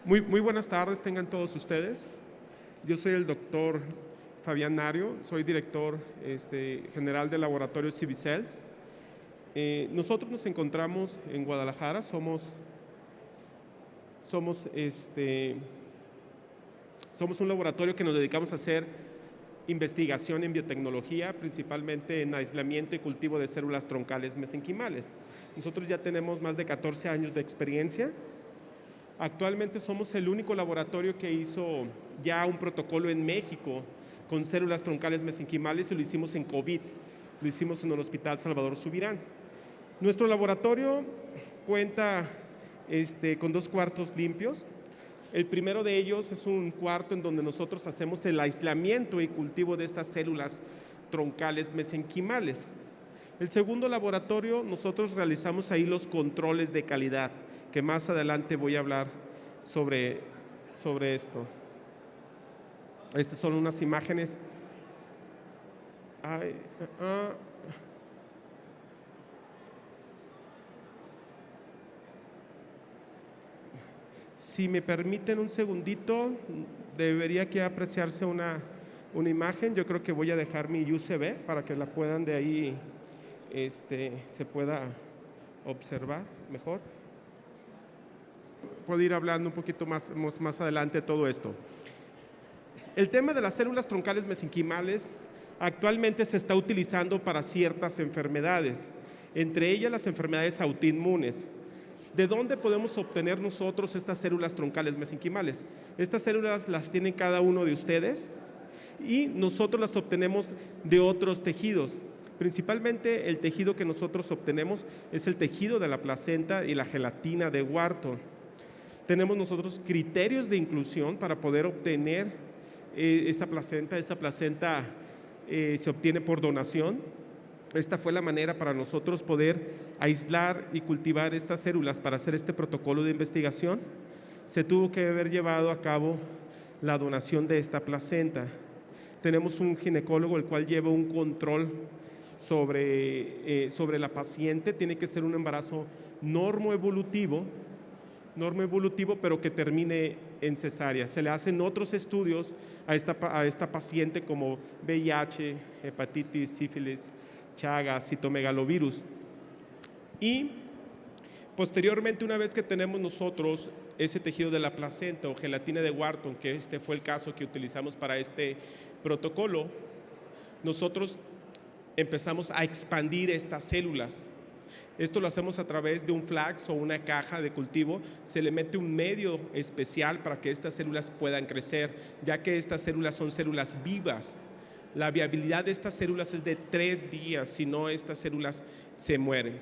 Muy buenas tardes, tengan todos ustedes. Yo soy el doctor Fabián Nario, soy director general del laboratorio Civicels. Nosotros nos encontramos en Guadalajara, somos un laboratorio que nos dedicamos a hacer investigación en biotecnología, principalmente en aislamiento y cultivo de células troncales mesenquimales. Nosotros ya tenemos más de 14 años de experiencia. Actualmente somos el único laboratorio que hizo ya un protocolo en México con células troncales mesenquimales y lo hicimos en COVID, lo hicimos en el Hospital Salvador Subirán. Nuestro laboratorio cuenta con 2 cuartos limpios. El primero de ellos es un cuarto en donde nosotros hacemos el aislamiento y cultivo de estas células troncales mesenquimales. El segundo laboratorio, nosotros realizamos ahí los controles de calidad, que más adelante voy a hablar sobre esto. Estas son unas imágenes. Si me permiten un segundito, debería que apreciarse una imagen. Yo creo que voy a dejar mi USB para que la puedan de ahí, se pueda observar mejor. Puedo ir hablando un poquito más adelante de todo esto. El tema de las células troncales mesenquimales actualmente se está utilizando para ciertas enfermedades, entre ellas las enfermedades autoinmunes. ¿De dónde podemos obtener nosotros estas células troncales mesenquimales? Estas células las tienen cada uno de ustedes y nosotros las obtenemos de otros tejidos. Principalmente el tejido que nosotros obtenemos es el tejido de la placenta y la gelatina de Wharton. Tenemos nosotros criterios de inclusión para poder obtener esa placenta. Esa placenta se obtiene por donación. Esta fue la manera para nosotros poder aislar y cultivar estas células para hacer este protocolo de investigación. Se tuvo que haber llevado a cabo la donación de esta placenta. Tenemos un ginecólogo el cual lleva un control sobre la paciente. Tiene que ser un embarazo normoevolutivo, pero que termine en cesárea. Se le hacen otros estudios a esta paciente como VIH, hepatitis, sífilis, Chagas, citomegalovirus. Y posteriormente, una vez que tenemos nosotros ese tejido de la placenta o gelatina de Wharton, que este fue el caso que utilizamos para este protocolo, nosotros empezamos a expandir estas células. Esto lo hacemos a través de un flax o una caja de cultivo. Se le mete un medio especial para que estas células puedan crecer, ya que estas células son células vivas. La viabilidad de estas células es de 3 días, si no estas células se mueren.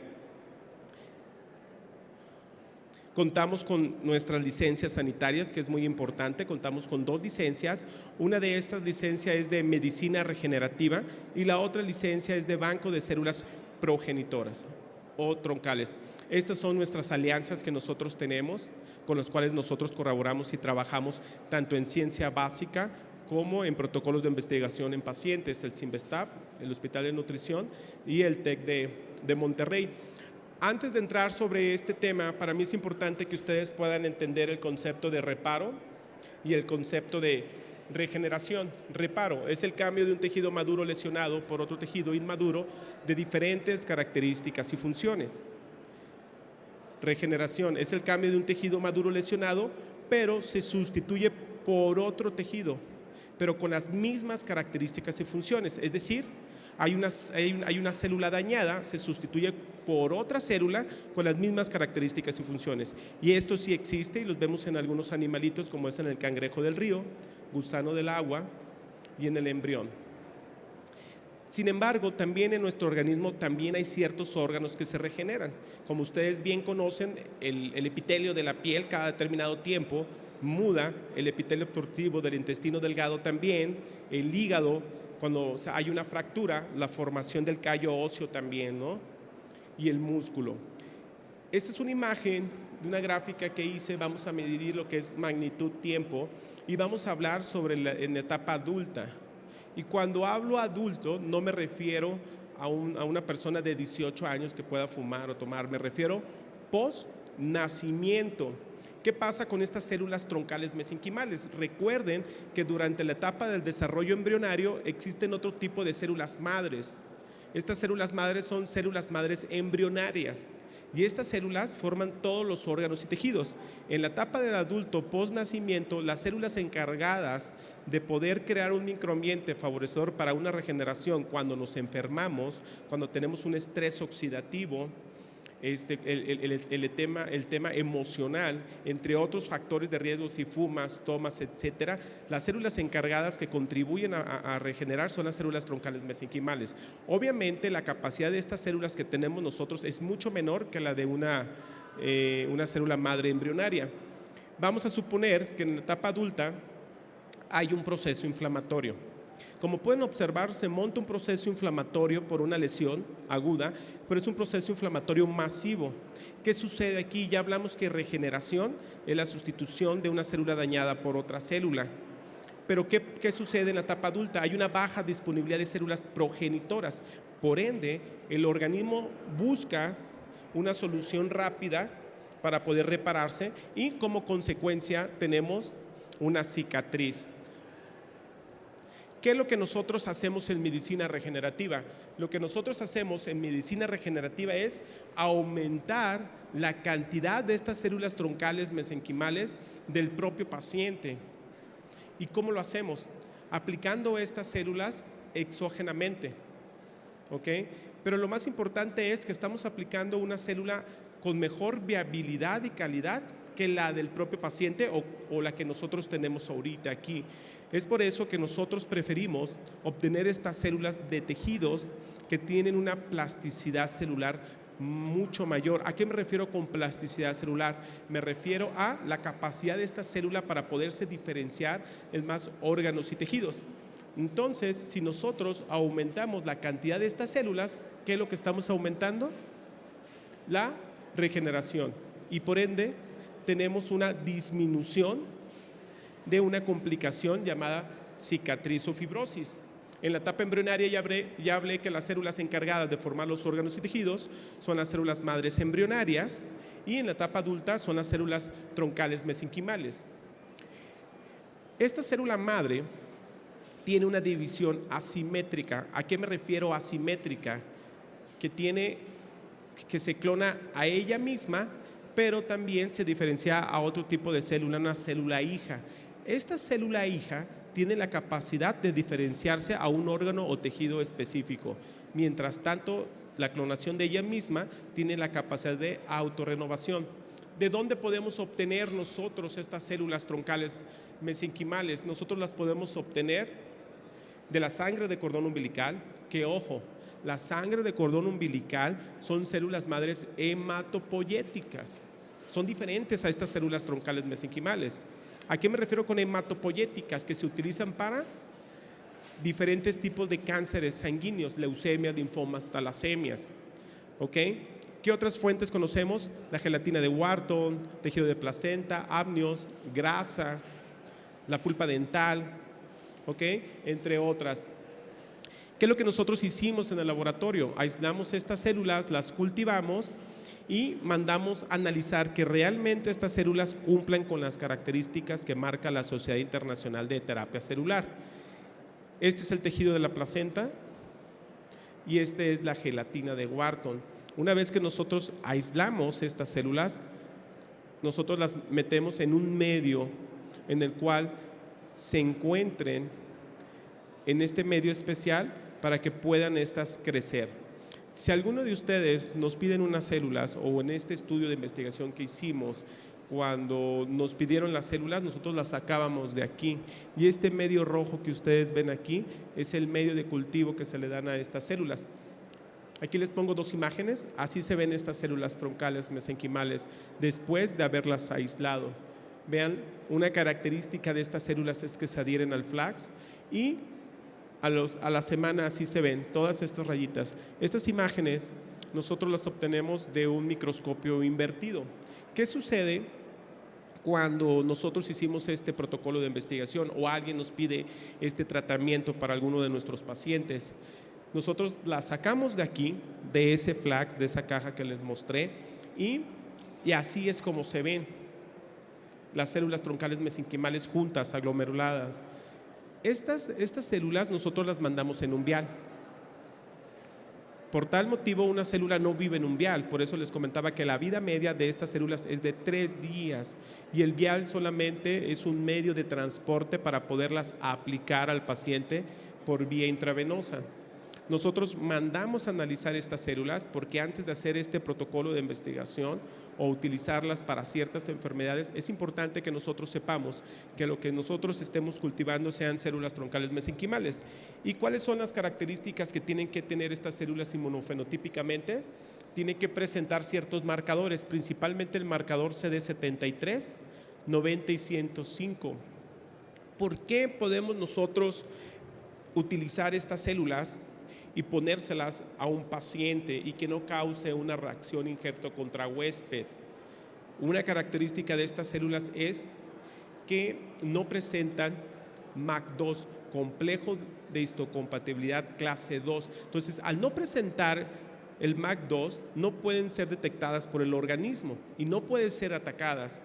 Contamos con nuestras licencias sanitarias, que es muy importante. Contamos con 2 licencias. Una de estas licencias es de medicina regenerativa y la otra licencia es de banco de células progenitoras o troncales. Estas son nuestras alianzas que nosotros tenemos, con las cuales nosotros colaboramos y trabajamos tanto en ciencia básica como en protocolos de investigación en pacientes, el CIMBESTAB, el Hospital de Nutrición y el TEC de Monterrey. Antes de entrar sobre este tema, para mí es importante que ustedes puedan entender el concepto de reparo y el concepto de regeneración. Reparo es el cambio de un tejido maduro lesionado por otro tejido inmaduro de diferentes características y funciones. Regeneración es el cambio de un tejido maduro lesionado, pero se sustituye por otro tejido, pero con las mismas características y funciones. Es decir, hay una célula dañada, se sustituye por otra célula con las mismas características y funciones. Y esto sí existe y los vemos en algunos animalitos, como es en el cangrejo del río, gusano del agua y en el embrión. Sin embargo, también en nuestro organismo también hay ciertos órganos que se regeneran. Como ustedes bien conocen, el epitelio de la piel cada determinado tiempo muda, el epitelio obstructivo del intestino delgado también, el hígado, cuando hay una fractura, la formación del callo óseo también, ¿no? Y el músculo. Esta es una imagen de una gráfica que hice. Vamos a medir lo que es magnitud-tiempo y vamos a hablar sobre en la etapa adulta. Y cuando hablo adulto, no me refiero a una persona de 18 años que pueda fumar o tomar, me refiero post-nacimiento. ¿Qué pasa con estas células troncales mesenquimales? Recuerden que durante la etapa del desarrollo embrionario existen otro tipo de células madres. Estas células madres son células madres embrionarias y estas células forman todos los órganos y tejidos. En la etapa del adulto post-nacimiento, las células encargadas de poder crear un microambiente favorecedor para una regeneración cuando nos enfermamos, cuando tenemos un estrés oxidativo, el tema emocional, entre otros factores de riesgo, si fumas, tomas, etcétera, las células encargadas que contribuyen a regenerar son las células troncales mesenquimales. Obviamente, la capacidad de estas células que tenemos nosotros es mucho menor que la de una célula madre embrionaria. Vamos a suponer que en la etapa adulta hay un proceso inflamatorio. Como pueden observar, se monta un proceso inflamatorio por una lesión aguda, pero es un proceso inflamatorio masivo. ¿Qué sucede aquí? Ya hablamos que regeneración es la sustitución de una célula dañada por otra célula. Pero ¿qué sucede en la etapa adulta? Hay una baja disponibilidad de células progenitoras. Por ende, el organismo busca una solución rápida para poder repararse y como consecuencia tenemos una cicatriz. ¿Qué es lo que nosotros hacemos en medicina regenerativa? Lo que nosotros hacemos en medicina regenerativa es aumentar la cantidad de estas células troncales mesenquimales del propio paciente. ¿Y cómo lo hacemos? Aplicando estas células exógenamente. ¿Ok? Pero lo más importante es que estamos aplicando una célula con mejor viabilidad y calidad que la del propio paciente o la que nosotros tenemos ahorita aquí. Es por eso que nosotros preferimos obtener estas células de tejidos que tienen una plasticidad celular mucho mayor. ¿A qué me refiero con plasticidad celular? Me refiero a la capacidad de esta célula para poderse diferenciar en más órganos y tejidos. Entonces, si nosotros aumentamos la cantidad de estas células, ¿qué es lo que estamos aumentando? La regeneración. Y por ende, tenemos una disminución de una complicación llamada cicatriz o fibrosis. En la etapa embrionaria ya hablé que las células encargadas de formar los órganos y tejidos son las células madres embrionarias y en la etapa adulta son las células troncales mesenquimales. Esta célula madre tiene una división asimétrica. ¿A qué me refiero asimétrica? Que se clona a ella misma, pero también se diferencia a otro tipo de célula, una célula hija. Esta célula hija tiene la capacidad de diferenciarse a un órgano o tejido específico. Mientras tanto, la clonación de ella misma tiene la capacidad de autorrenovación. ¿De dónde podemos obtener nosotros estas células troncales mesenquimales? Nosotros las podemos obtener de la sangre de cordón umbilical, que ojo, la sangre de cordón umbilical son células madres hematopoyéticas. Son diferentes a estas células troncales mesenquimales. ¿A qué me refiero con hematopoyéticas? Que se utilizan para diferentes tipos de cánceres sanguíneos, leucemias, linfomas, talasemias. ¿Ok? ¿Qué otras fuentes conocemos? La gelatina de Wharton, tejido de placenta, amnios, grasa, la pulpa dental, ¿ok? Entre otras. ¿Qué es lo que nosotros hicimos en el laboratorio? Aislamos estas células, las cultivamos y mandamos analizar que realmente estas células cumplan con las características que marca la Sociedad Internacional de Terapia Celular. Este es el tejido de la placenta y este es la gelatina de Wharton. Una vez que nosotros aislamos estas células, nosotros las metemos en un medio en el cual se encuentren en este medio especial para que puedan estas crecer. Si alguno de ustedes nos piden unas células o en este estudio de investigación que hicimos, cuando nos pidieron las células, nosotros las sacábamos de aquí y este medio rojo que ustedes ven aquí es el medio de cultivo que se le dan a estas células. Aquí les pongo dos imágenes, así se ven estas células troncales mesenquimales después de haberlas aislado. Vean, una característica de estas células es que se adhieren al flax y a la semana así se ven todas estas rayitas. Estas imágenes nosotros las obtenemos de un microscopio invertido. ¿Qué sucede cuando nosotros hicimos este protocolo de investigación o alguien nos pide este tratamiento para alguno de nuestros pacientes? Nosotros la sacamos de aquí, de ese flax, de esa caja que les mostré y Y así es como se ven las células troncales mesenquimales juntas, aglomeradas. Estas células nosotros las mandamos en un vial. Por tal motivo, una célula no vive en un vial. Por eso les comentaba que la vida media de estas células es de 3 días y el vial solamente es un medio de transporte para poderlas aplicar al paciente por vía intravenosa. Nosotros mandamos a analizar estas células porque antes de hacer este protocolo de investigación o utilizarlas para ciertas enfermedades, es importante que nosotros sepamos que lo que nosotros estemos cultivando sean células troncales mesenquimales. ¿Y cuáles son las características que tienen que tener estas células inmunofenotípicamente? Tienen que presentar ciertos marcadores, principalmente el marcador CD73, 90 y 105. ¿Por qué podemos nosotros utilizar estas células y ponérselas a un paciente y que no cause una reacción injerto contra huésped? Una característica de estas células es que no presentan MAC2, complejo de histocompatibilidad clase 2. Entonces, al no presentar el MAC2, no pueden ser detectadas por el organismo y no pueden ser atacadas.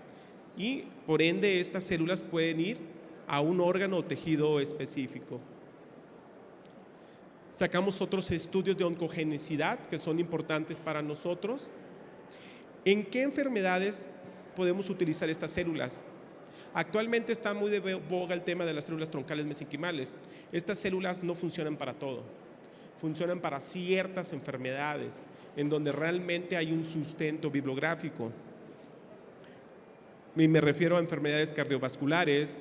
Y por ende, estas células pueden ir a un órgano o tejido específico. Sacamos otros estudios de oncogenicidad que son importantes para nosotros. ¿En qué enfermedades podemos utilizar estas células? Actualmente está muy de boga el tema de las células troncales mesenquimales. Estas células no funcionan para todo, funcionan para ciertas enfermedades en donde realmente hay un sustento bibliográfico. Y me refiero a enfermedades cardiovasculares,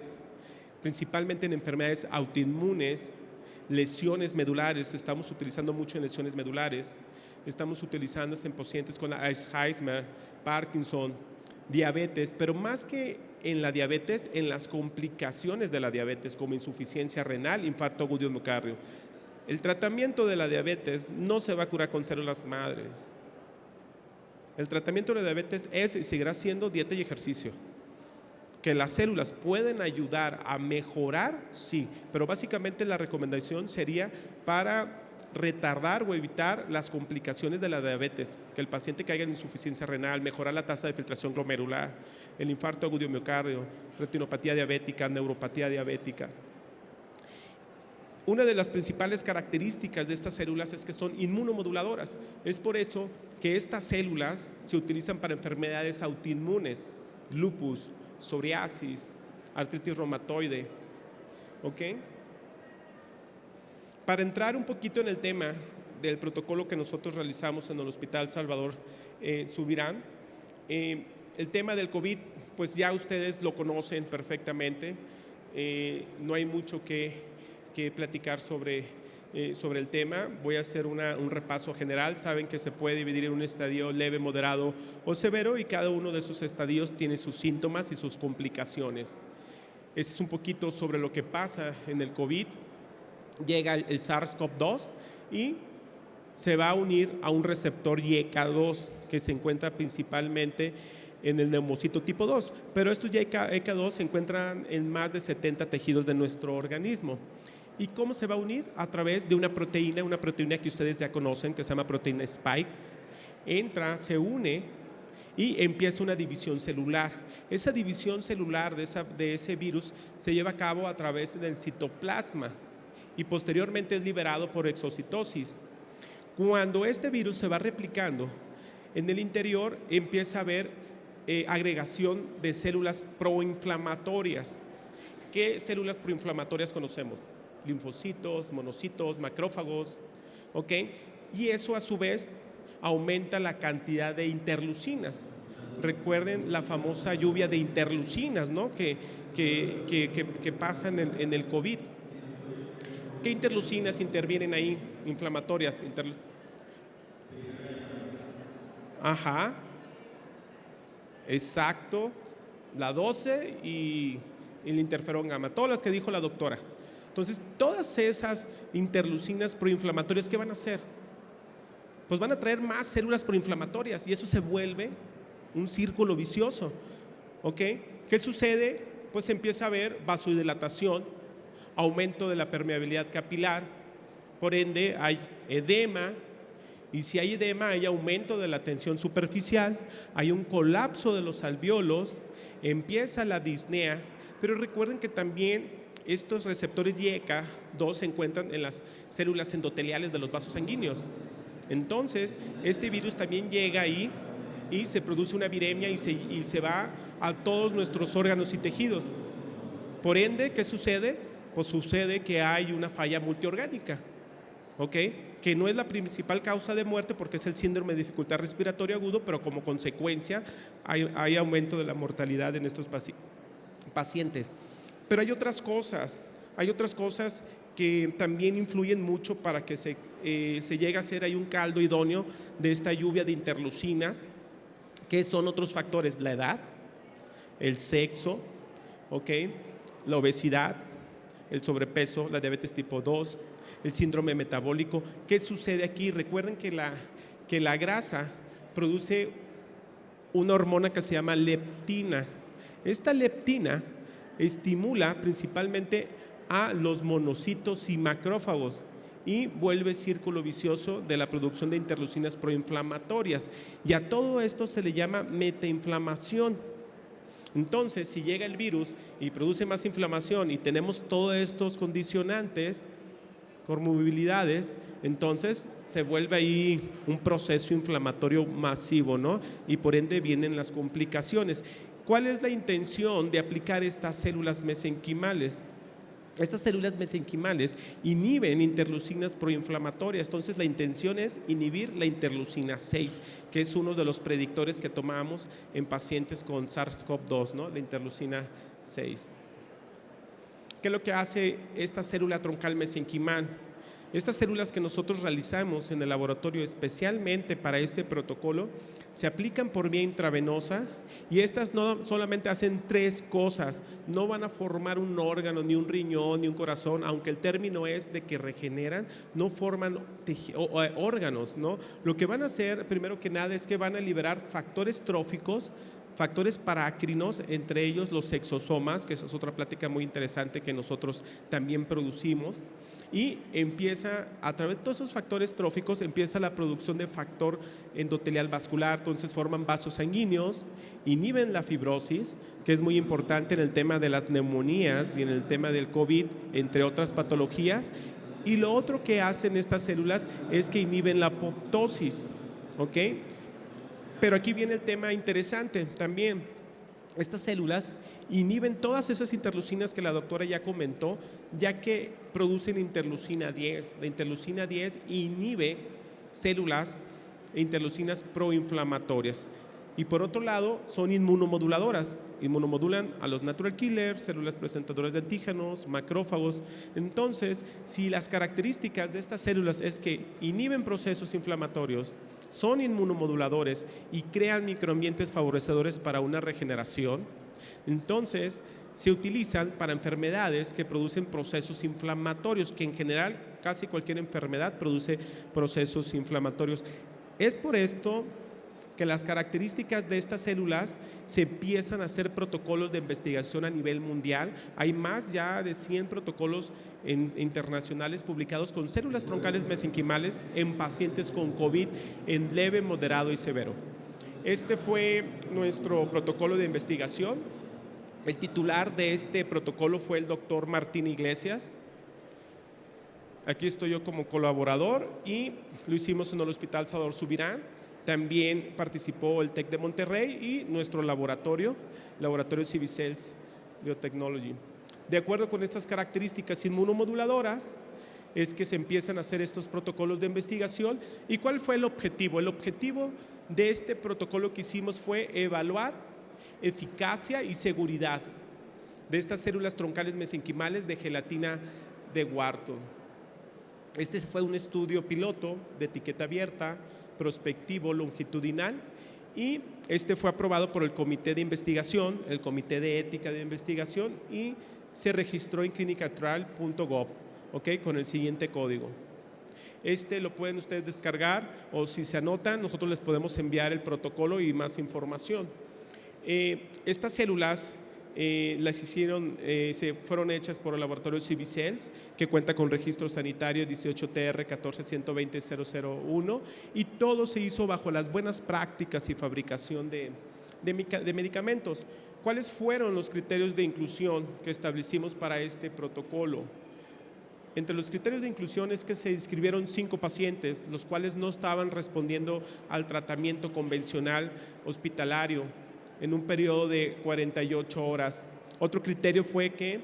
principalmente en enfermedades autoinmunes, lesiones medulares. Estamos utilizando mucho en lesiones medulares, estamos utilizando en pacientes con Alzheimer, Parkinson, diabetes, pero más que en la diabetes, en las complicaciones de la diabetes como insuficiencia renal, infarto agudo de miocardio. El tratamiento de la diabetes no se va a curar con células madres. El tratamiento de la diabetes es y seguirá siendo dieta y ejercicio. Que las células pueden ayudar a mejorar, sí, pero básicamente la recomendación sería para retardar o evitar las complicaciones de la diabetes, que el paciente caiga en insuficiencia renal, mejorar la tasa de filtración glomerular, el infarto agudo de miocardio, retinopatía diabética, neuropatía diabética. Una de las principales características de estas células es que son inmunomoduladoras. Es por eso que estas células se utilizan para enfermedades autoinmunes, lupus, psoriasis, artritis reumatoide. ¿Ok? Para entrar un poquito en el tema del protocolo que nosotros realizamos en el Hospital Salvador Subirán, el tema del COVID, pues ya ustedes lo conocen perfectamente, no hay mucho que platicar sobre el tema. Voy a hacer un repaso general. Saben que se puede dividir en un estadio leve, moderado o severo y cada uno de esos estadios tiene sus síntomas y sus complicaciones. Ese es un poquito sobre lo que pasa en el COVID. Llega el SARS-CoV-2 y se va a unir a un receptor YK2 que se encuentra principalmente en el neumocito tipo 2, pero estos YK2 se encuentran en más de 70 tejidos de nuestro organismo. ¿Y cómo se va a unir? A través de una proteína que ustedes ya conocen, que se llama proteína Spike. Entra, se une y empieza una división celular. Esa división celular de ese virus se lleva a cabo a través del citoplasma y posteriormente es liberado por exocitosis. Cuando este virus se va replicando, en el interior empieza a haber agregación de células proinflamatorias. ¿Qué células proinflamatorias conocemos? Linfocitos, monocitos, macrófagos, ¿ok? Y eso a su vez aumenta la cantidad de interleucinas. Recuerden la famosa lluvia de interleucinas, ¿no? que pasan en el COVID. ¿Qué interleucinas intervienen ahí? Inflamatorias. Ajá. Exacto. La 12 y el interferón gamma. Todas las que dijo la doctora. Entonces, todas esas interleucinas proinflamatorias, ¿qué van a hacer? Pues van a traer más células proinflamatorias y eso se vuelve un círculo vicioso. ¿Ok? ¿Qué sucede? Pues empieza a haber vasodilatación, aumento de la permeabilidad capilar, por ende hay edema Y si hay edema, hay aumento de la tensión superficial, hay un colapso de los alvéolos, empieza la disnea, pero recuerden que también estos receptores YECA2 se encuentran en las células endoteliales de los vasos sanguíneos. Entonces, este virus también llega ahí y se produce una viremia y se va a todos nuestros órganos y tejidos. Por ende, ¿qué sucede? Pues sucede que hay una falla multiorgánica, ¿ok? Que no es la principal causa de muerte porque es el síndrome de dificultad respiratoria agudo, pero como consecuencia hay aumento de la mortalidad en estos pacientes. Pero hay otras cosas que también influyen mucho para que se llegue a hacer ahí un caldo idóneo de esta lluvia de interleucinas, que son otros factores: la edad, el sexo, ¿ok?, la obesidad, el sobrepeso, la diabetes tipo 2, el síndrome metabólico. ¿Qué sucede aquí? Recuerden que la grasa produce una hormona que se llama leptina. Esta leptina estimula principalmente a los monocitos y macrófagos y vuelve círculo vicioso de la producción de interleucinas proinflamatorias, y a todo esto se le llama metainflamación. Entonces, si llega el virus y produce más inflamación y tenemos todos estos condicionantes, comorbilidades, entonces se vuelve ahí un proceso inflamatorio masivo, ¿no? Y por ende vienen las complicaciones. ¿Cuál es la intención de aplicar estas células mesenquimales? Estas células mesenquimales inhiben interleucinas proinflamatorias. Entonces la intención es inhibir la interleucina 6, que es uno de los predictores que tomamos en pacientes con SARS-CoV-2, ¿no? La interleucina 6. ¿Qué es lo que hace esta célula troncal mesenquimal? Estas células que nosotros realizamos en el laboratorio especialmente para este protocolo se aplican por vía intravenosa, y estas no solamente hacen 3 cosas: no van a formar un órgano, ni un riñón, ni un corazón, aunque el término es de que regeneran, no forman órganos, ¿no? Lo que van a hacer, primero que nada, es que van a liberar factores tróficos, factores parácrinos, entre ellos los exosomas, que esa es otra plática muy interesante que nosotros también producimos. Y empieza, a través de todos esos factores tróficos, empieza la producción de factor endotelial vascular. Entonces forman vasos sanguíneos, inhiben la fibrosis, que es muy importante en el tema de las neumonías y en el tema del COVID, entre otras patologías. Y lo otro que hacen estas células es que inhiben la apoptosis, ¿ok? Pero aquí viene el tema interesante también. Estas células inhiben todas esas interleucinas que la doctora ya comentó, ya que producen interleucina 10. La interleucina 10 inhibe células e interleucinas proinflamatorias. Y por otro lado, son inmunomoduladoras. Inmunomodulan a los natural killers, células presentadoras de antígenos, macrófagos. Entonces, si las características de estas células es que inhiben procesos inflamatorios, son inmunomoduladores y crean microambientes favorecedores para una regeneración, entonces se utilizan para enfermedades que producen procesos inflamatorios, que en general casi cualquier enfermedad produce procesos inflamatorios. Es por esto que las características de estas células se empiezan a hacer protocolos de investigación a nivel mundial. Hay más ya de 100 protocolos internacionales publicados con células troncales mesenquimales en pacientes con COVID en leve, moderado y severo. Este fue nuestro protocolo de investigación. El titular de este protocolo fue el doctor Martín Iglesias. Aquí estoy yo como colaborador y lo hicimos en el Hospital Salvador Subirán. También participó el TEC de Monterrey y nuestro laboratorio Civicels Biotechnology. De acuerdo con estas características inmunomoduladoras, es que se empiezan a hacer estos protocolos de investigación. ¿Y cuál fue el objetivo? El objetivo de este protocolo que hicimos fue evaluar eficacia y seguridad de estas células troncales mesenquimales de gelatina de Wharton. Este fue un estudio piloto de etiqueta abierta, prospectivo, longitudinal, y este fue aprobado por el comité de investigación, el comité de ética de investigación, y se registró en clinicaltrial.gov, ¿ok?, con el siguiente código. Este lo pueden ustedes descargar, o si se anotan, nosotros les podemos enviar el protocolo y más información. Estas células se fueron hechas por el laboratorio Civicels, que cuenta con registro sanitario 18TR 1422001, y todo se hizo bajo las buenas prácticas y fabricación de medicamentos. ¿Cuáles fueron los criterios de inclusión que establecimos para este protocolo? Entre los criterios de inclusión es que se inscribieron 5 pacientes, los cuales no estaban respondiendo al tratamiento convencional hospitalario en un periodo de 48 horas. Otro criterio fue que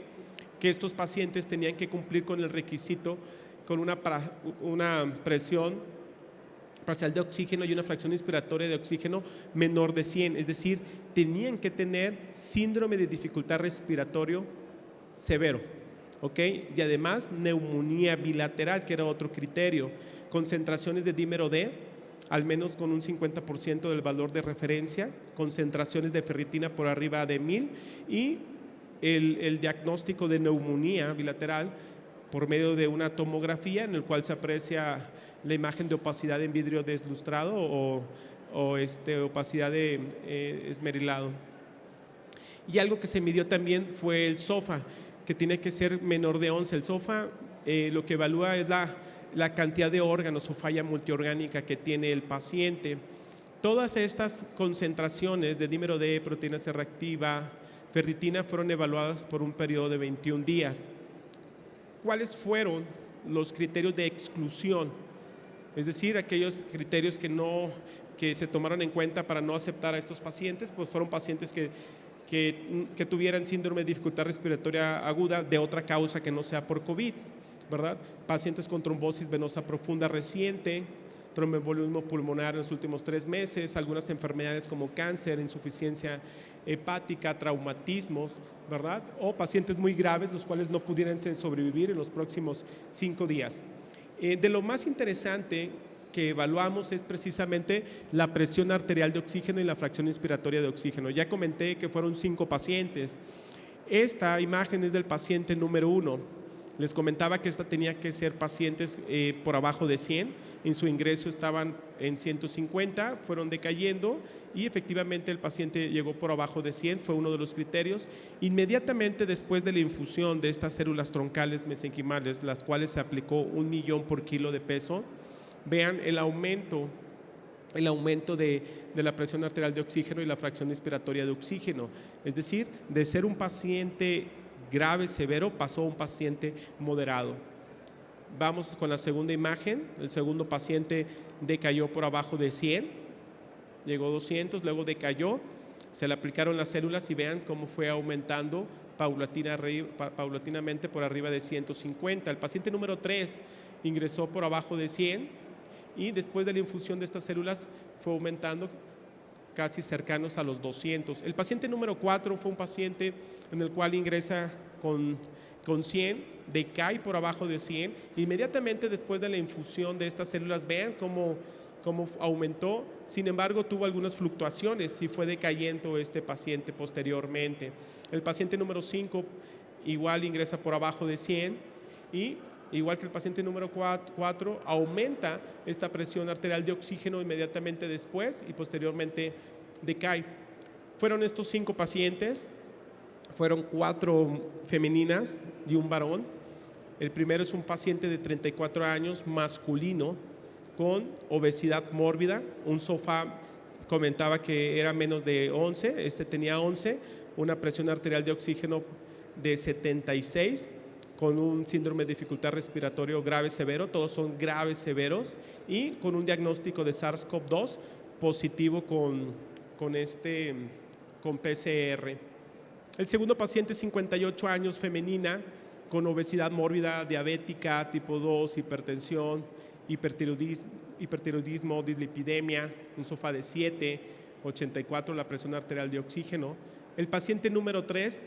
estos pacientes tenían que cumplir con el requisito con una presión parcial de oxígeno y una fracción inspiratoria de oxígeno menor de 100, es decir, tenían que tener síndrome de dificultad respiratorio severo, ¿ok? Y además neumonía bilateral, que era otro criterio, concentraciones de dímero D, al menos con un 50% del valor de referencia, concentraciones de ferritina por arriba de 1000 y el diagnóstico de neumonía bilateral por medio de una tomografía en el cual se aprecia la imagen de opacidad en vidrio deslustrado o opacidad de esmerilado. Y algo que se midió también fue el SOFA, que tiene que ser menor de 11. El SOFA lo que evalúa es la cantidad de órganos o falla multiorgánica que tiene el paciente. Todas estas concentraciones de dímero D, proteína C reactiva, ferritina fueron evaluadas por un periodo de 21 días. ¿Cuáles fueron los criterios de exclusión? Es decir, aquellos criterios que se tomaron en cuenta para no aceptar a estos pacientes, pues fueron pacientes que tuvieran síndrome de dificultad respiratoria aguda de otra causa que no sea por COVID, ¿verdad? Pacientes con trombosis venosa profunda reciente, tromboembolismo pulmonar en los últimos 3 meses, algunas enfermedades como cáncer, insuficiencia hepática, traumatismos, ¿verdad? O pacientes muy graves, los cuales no pudieran sobrevivir en los próximos 5 días. De lo más interesante que evaluamos es precisamente la presión arterial de oxígeno y la fracción inspiratoria de oxígeno. Ya comenté que fueron 5 pacientes. Esta imagen es del paciente número 1. Les comentaba que esta tenía que ser pacientes por abajo de 100. En su ingreso estaban en 150, fueron decayendo y efectivamente el paciente llegó por abajo de 100, fue uno de los criterios. Inmediatamente después de la infusión de estas células troncales mesenquimales, las cuales se aplicó 1 millón por kilo de peso, vean el aumento de la presión arterial de oxígeno y la fracción inspiratoria de oxígeno. Es decir, de ser un paciente grave, severo, pasó a un paciente moderado. Vamos con la segunda imagen. El segundo paciente decayó por abajo de 100, llegó a 200, luego decayó, se le aplicaron las células y vean cómo fue aumentando paulatinamente por arriba de 150. El paciente número 3 ingresó por abajo de 100 y después de la infusión de estas células fue aumentando casi cercanos a los 200. El paciente número 4 fue un paciente en el cual ingresa con 100, decae por abajo de 100, inmediatamente después de la infusión de estas células, vean cómo aumentó, sin embargo tuvo algunas fluctuaciones y fue decayendo este paciente posteriormente. El paciente número 5 igual ingresa por abajo de 100 y igual que el paciente número 4, aumenta esta presión arterial de oxígeno inmediatamente después y posteriormente decae. Fueron estos 5 pacientes, fueron 4 femeninas y un varón. El primero es un paciente de 34 años, masculino, con obesidad mórbida, un SOFA comentaba que era menos de 11, este tenía 11, una presión arterial de oxígeno de 76, con un síndrome de dificultad respiratorio grave severo, todos son graves severos, y con un diagnóstico de SARS-CoV-2 positivo con PCR. El segundo paciente, 58 años, femenina, con obesidad mórbida, diabética, tipo 2, hipertensión, hipertiroidismo, dislipidemia, un SOFA de 7, 84 la presión arterial de oxígeno. El paciente número 3,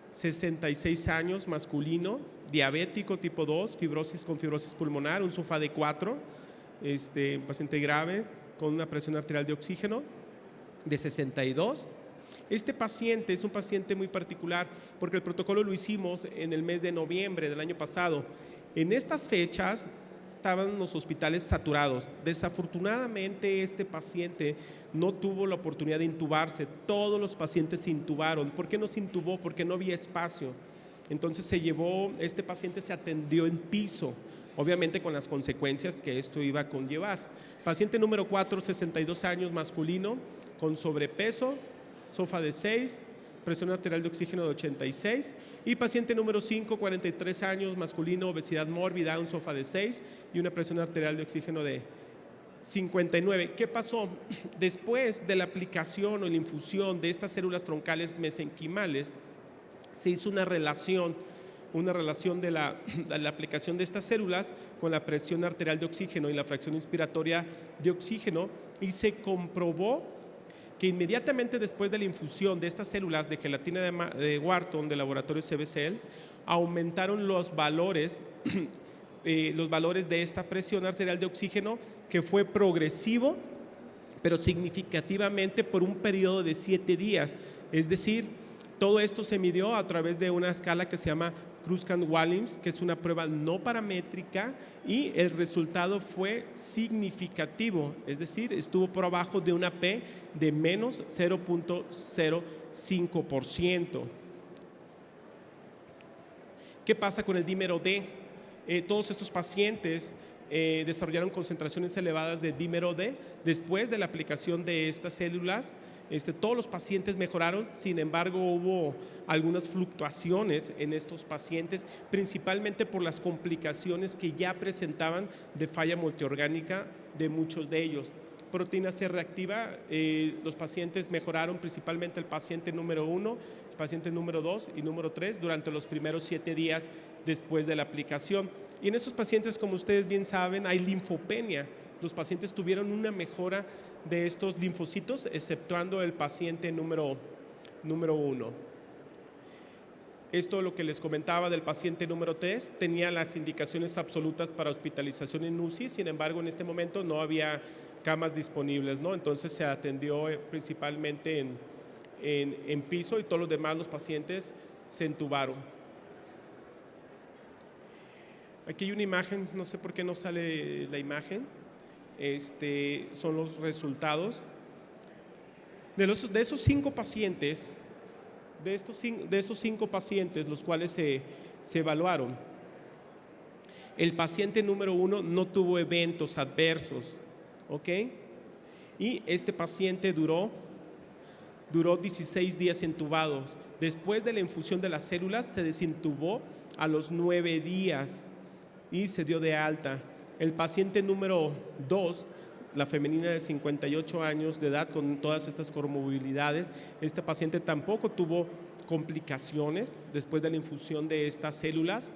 66 años, masculino, diabético tipo 2, fibrosis con fibrosis pulmonar, un SOFA de 4, paciente grave con una presión arterial de oxígeno de 62. Este paciente es un paciente muy particular porque el protocolo lo hicimos en el mes de noviembre del año pasado. En estas fechas estaban los hospitales saturados. Desafortunadamente, este paciente no tuvo la oportunidad de intubarse. Todos los pacientes se intubaron. ¿Por qué no se intubó? Porque no había espacio. Entonces este paciente se atendió en piso, obviamente con las consecuencias que esto iba a conllevar. Paciente número 4, 62 años, masculino, con sobrepeso, SOFA de 6, presión arterial de oxígeno de 86. Y paciente número 5, 43 años, masculino, obesidad mórbida, un SOFA de 6 y una presión arterial de oxígeno de 59. ¿Qué pasó? Después de la aplicación o la infusión de estas células troncales mesenquimales, se hizo una relación de la aplicación de estas células con la presión arterial de oxígeno y la fracción inspiratoria de oxígeno, y se comprobó que inmediatamente después de la infusión de estas células de gelatina de Wharton del laboratorio CB Cells, aumentaron los valores de esta presión arterial de oxígeno, que fue progresivo, pero significativamente por un periodo de 7 días. Es decir, todo esto se midió a través de una escala que se llama Kruskal-Wallis, que es una prueba no paramétrica, y el resultado fue significativo, es decir, estuvo por abajo de una P de menos 0.05%. ¿Qué pasa con el dímero D? Todos estos pacientes desarrollaron concentraciones elevadas de dímero D después de la aplicación de estas células. Todos los pacientes mejoraron, sin embargo hubo algunas fluctuaciones en estos pacientes, principalmente por las complicaciones que ya presentaban de falla multiorgánica de muchos de ellos. Proteína C reactiva, los pacientes mejoraron, principalmente el paciente número 1, el paciente número 2 y número 3 durante los primeros 7 días después de la aplicación. Y en estos pacientes, como ustedes bien saben, hay linfopenia. Los pacientes tuvieron una mejora de estos linfocitos, exceptuando el paciente número 1. Esto es lo que les comentaba del paciente número 3, tenía las indicaciones absolutas para hospitalización en UCI, sin embargo en este momento no había camas disponibles, ¿no? Entonces se atendió principalmente en piso, y todos los demás, los pacientes, se entubaron. Aquí hay una imagen, no sé por qué no sale la imagen. Son los resultados de esos 5 pacientes, de esos 5 pacientes los cuales se evaluaron. El paciente número 1 no tuvo eventos adversos, ¿ok? Y este paciente duró 16 días entubados. Después de la infusión de las células se desintubó a los 9 días y se dio de alta. El paciente número 2, la femenina de 58 años de edad con todas estas comorbilidades, esta paciente tampoco tuvo complicaciones después de la infusión de estas células.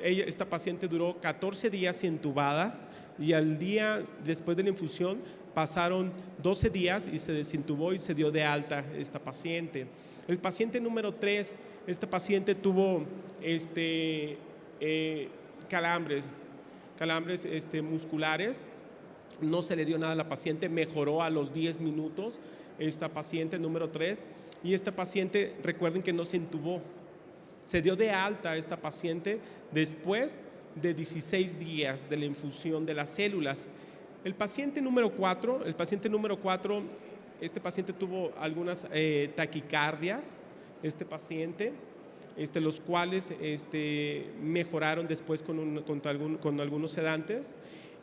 Esta paciente duró 14 días intubada, y al día después de la infusión pasaron 12 días y se desintubó y se dio de alta esta paciente. El paciente número 3, esta paciente tuvo calambres musculares. No se le dio nada a la paciente, mejoró a los 10 minutos esta paciente número 3, y esta paciente, recuerden que no se intubó, se dio de alta esta paciente después de 16 días de la infusión de las células. El paciente número 4, este paciente tuvo algunas taquicardias, los cuales mejoraron después con algunos sedantes,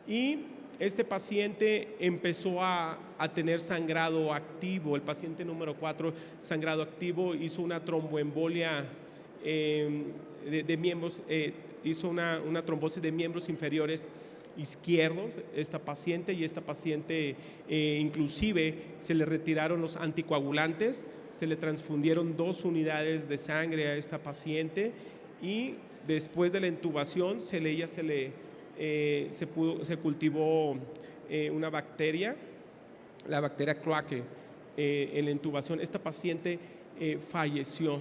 y este paciente empezó a tener sangrado activo. El paciente número 4, sangrado activo, hizo una tromboembolia de miembros, hizo una trombosis de miembros inferiores izquierdos esta paciente, y esta paciente inclusive se le retiraron los anticoagulantes, se le transfundieron 2 unidades de sangre a esta paciente, y después de la intubación se cultivó una bacteria, la bacteria Cloaque, en la intubación. Esta paciente falleció.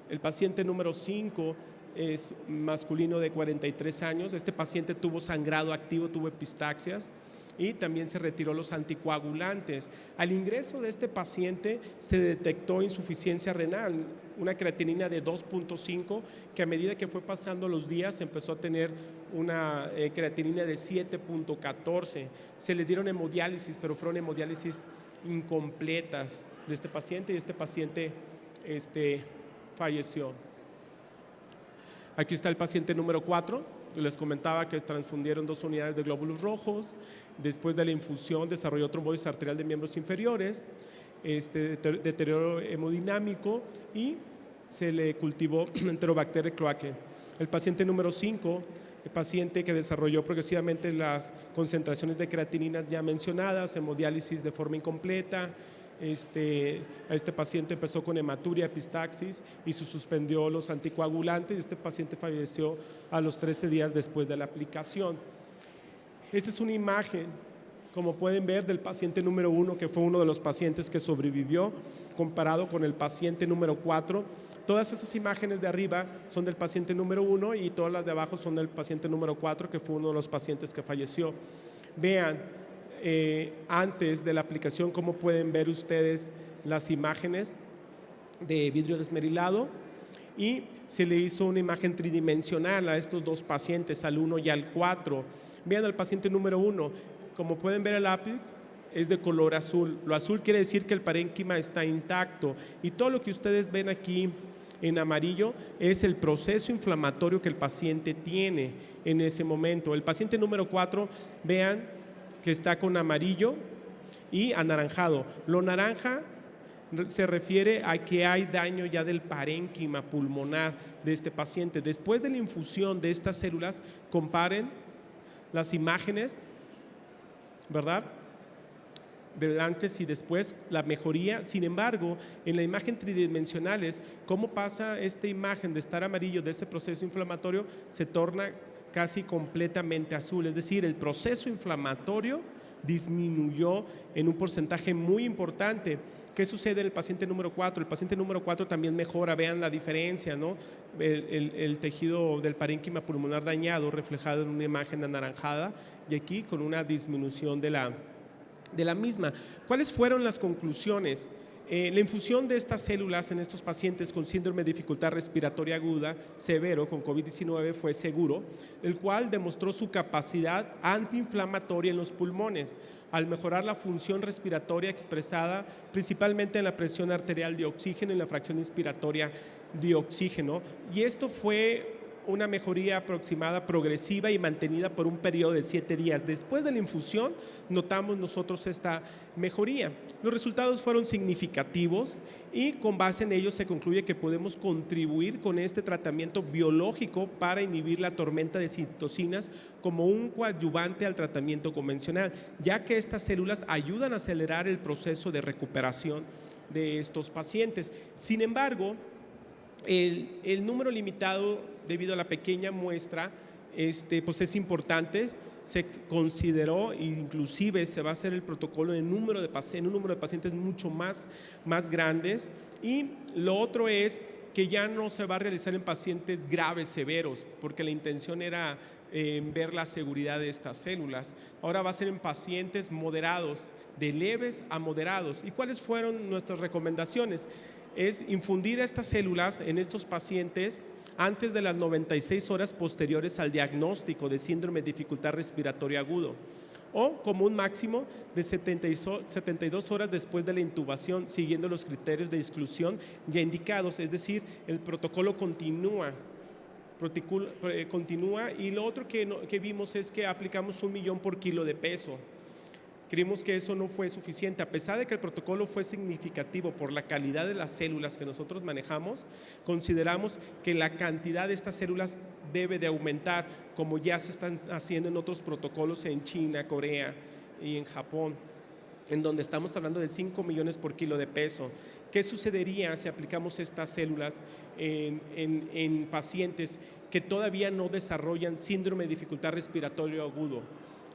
El paciente número 5 es masculino de 43 años. Este paciente tuvo sangrado activo, tuvo epistaxias. y también se retiró los anticoagulantes. Al ingreso de este paciente se detectó insuficiencia renal, una creatinina de 2.5, que a medida que fue pasando los días empezó a tener una creatinina de 7.14. Se le dieron hemodiálisis, pero fueron hemodiálisis incompletas de este paciente, y este paciente falleció. Aquí está el paciente número 4. Les comentaba que transfundieron 2 unidades de glóbulos rojos. Después de la infusión desarrolló trombosis arterial de miembros inferiores, deterioro hemodinámico, y se le cultivó Enterobacter cloacae. El paciente número 5, el paciente que desarrolló progresivamente las concentraciones de creatininas ya mencionadas, hemodiálisis de forma incompleta. A este paciente empezó con hematuria, epistaxis, y se suspendió los anticoagulantes. Este paciente falleció a los 13 días después de la aplicación. Esta es una imagen, como pueden ver, del paciente número 1, que fue uno de los pacientes que sobrevivió, comparado con el paciente número 4. Todas esas imágenes de arriba son del paciente número 1 y todas las de abajo son del paciente número 4, que fue uno de los pacientes que falleció. Vean, antes de la aplicación, cómo pueden ver ustedes las imágenes de vidrio desmerilado, y se le hizo una imagen tridimensional a estos dos pacientes, al 1 y al 4. Vean al paciente número 1, como pueden ver, el ápice es de color azul. Lo azul quiere decir que el parénquima está intacto, y todo lo que ustedes ven aquí en amarillo es el proceso inflamatorio que el paciente tiene en ese momento. El paciente número 4, vean que está con amarillo y anaranjado. Lo naranja se refiere a que hay daño ya del parénquima pulmonar de este paciente. Después de la infusión de estas células, comparen las imágenes, ¿verdad?, del antes y después, la mejoría. Sin embargo, en la imagen tridimensionales, cómo pasa esta imagen de estar amarillo, de ese proceso inflamatorio, se torna casi completamente azul. Es decir, el proceso inflamatorio disminuyó en un porcentaje muy importante. ¿Qué sucede en el paciente número 4? El paciente número 4 también mejora. Vean la diferencia, ¿no? El tejido del parénquima pulmonar dañado, reflejado en una imagen anaranjada, y aquí con una disminución de la misma. ¿Cuáles fueron las conclusiones? La infusión de estas células en estos pacientes con síndrome de dificultad respiratoria aguda severo con COVID-19 fue seguro, el cual demostró su capacidad antiinflamatoria en los pulmones, al mejorar la función respiratoria expresada principalmente en la presión arterial de oxígeno y la fracción inspiratoria de oxígeno. Y esto fue una mejoría aproximada, progresiva y mantenida por un periodo de 7 días. Después de la infusión notamos nosotros esta mejoría. Los resultados fueron significativos, y con base en ellos se concluye que podemos contribuir con este tratamiento biológico para inhibir la tormenta de citocinas como un coadyuvante al tratamiento convencional, ya que estas células ayudan a acelerar el proceso de recuperación de estos pacientes. Sin embargo, el número limitado debido a la pequeña muestra pues es importante. Se consideró, inclusive se va a hacer el protocolo en un número de pacientes mucho más grandes. Y lo otro es que ya no se va a realizar en pacientes graves, severos, porque la intención era ver la seguridad de estas células. Ahora va a ser en pacientes moderados, de leves a moderados. ¿Y cuáles fueron nuestras recomendaciones? Es infundir estas células en estos pacientes antes de las 96 horas posteriores al diagnóstico de síndrome de dificultad respiratoria agudo, o como un máximo de 72 horas después de la intubación, siguiendo los criterios de exclusión ya indicados. Es decir, el protocolo continúa. Y lo otro que vimos es que aplicamos 1 millón por kilo de peso. Creímos que eso no fue suficiente, a pesar de que el protocolo fue significativo por la calidad de las células que nosotros manejamos. Consideramos que la cantidad de estas células debe de aumentar, como ya se están haciendo en otros protocolos en China, Corea y en Japón, en donde estamos hablando de 5 millones por kilo de peso. ¿Qué sucedería si aplicamos estas células en pacientes que todavía no desarrollan síndrome de dificultad respiratoria agudo?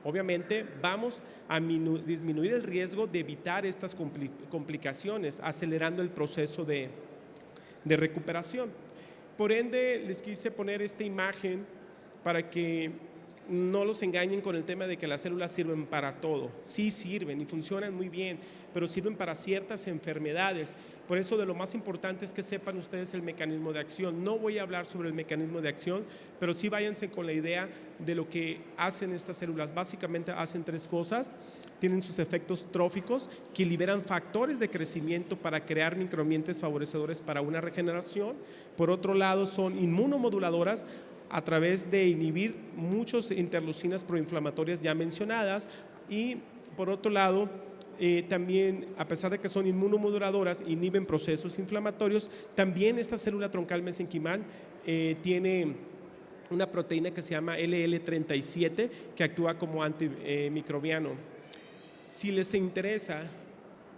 Obviamente vamos a disminuir el riesgo de evitar estas complicaciones, acelerando el proceso de recuperación. Por ende, les quise poner esta imagen para que no los engañen con el tema de que las células sirven para todo. Sí sirven y funcionan muy bien, pero sirven para ciertas enfermedades. Por eso de lo más importante es que sepan ustedes el mecanismo de acción. No voy a hablar sobre el mecanismo de acción, pero sí váyanse con la idea de lo que hacen estas células. Básicamente hacen 3 cosas. Tienen sus efectos tróficos que liberan factores de crecimiento para crear microambientes favorecedores para una regeneración. Por otro lado, son inmunomoduladoras a través de inhibir muchas interleucinas proinflamatorias ya mencionadas, y por otro lado también, a pesar de que son inmunomoduladoras, inhiben procesos inflamatorios. También esta célula troncal mesenquimal tiene una proteína que se llama LL37 que actúa como antimicrobiano. Si les interesa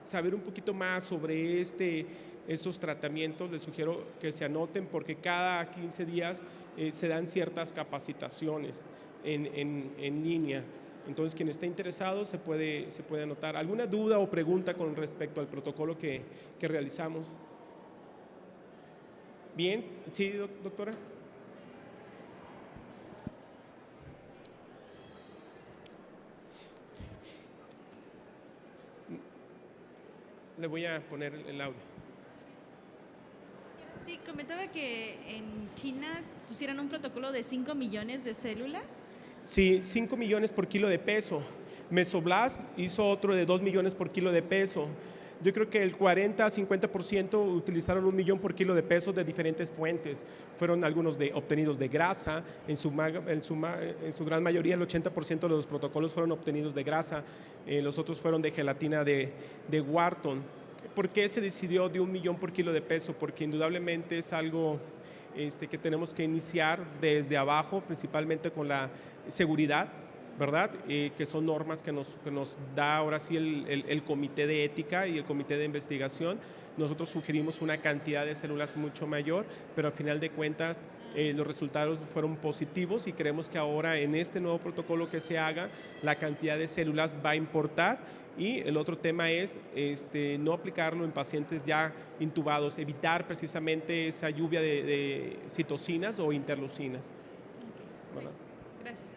saber un poquito más sobre estos tratamientos, les sugiero que se anoten, porque cada 15 días se dan ciertas capacitaciones en línea. Entonces, quien esté interesado se puede anotar. ¿Alguna duda o pregunta con respecto al protocolo que realizamos? Bien, sí, doctora. Le voy a poner el audio. Sí, comentaba que en China pusieron un protocolo de 5 millones de células. Sí, 5 millones por kilo de peso. Mesoblast hizo otro de 2 millones por kilo de peso. Yo creo que el 40-50% utilizaron 1 millón por kilo de peso de diferentes fuentes. Fueron algunos obtenidos de grasa, en su gran mayoría, el 80% de los protocolos fueron obtenidos de grasa, los otros fueron de gelatina de Wharton. ¿Por qué se decidió de 1 millón por kilo de peso? Porque indudablemente es algo que tenemos que iniciar desde abajo, principalmente con la seguridad, ¿verdad? Que son normas que nos da ahora sí el comité de ética y el comité de investigación. Nosotros sugerimos una cantidad de células mucho mayor, pero al final de cuentas los resultados fueron positivos, y creemos que ahora en este nuevo protocolo que se haga, la cantidad de células va a importar. Y el otro tema es no aplicarlo en pacientes ya intubados, evitar precisamente esa lluvia de citocinas o interleucinas. Okay. Sí. Gracias.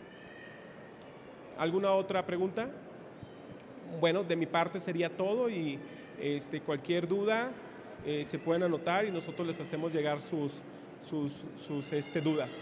¿Alguna otra pregunta? Bueno, de mi parte sería todo, y cualquier duda se pueden anotar y nosotros les hacemos llegar sus dudas.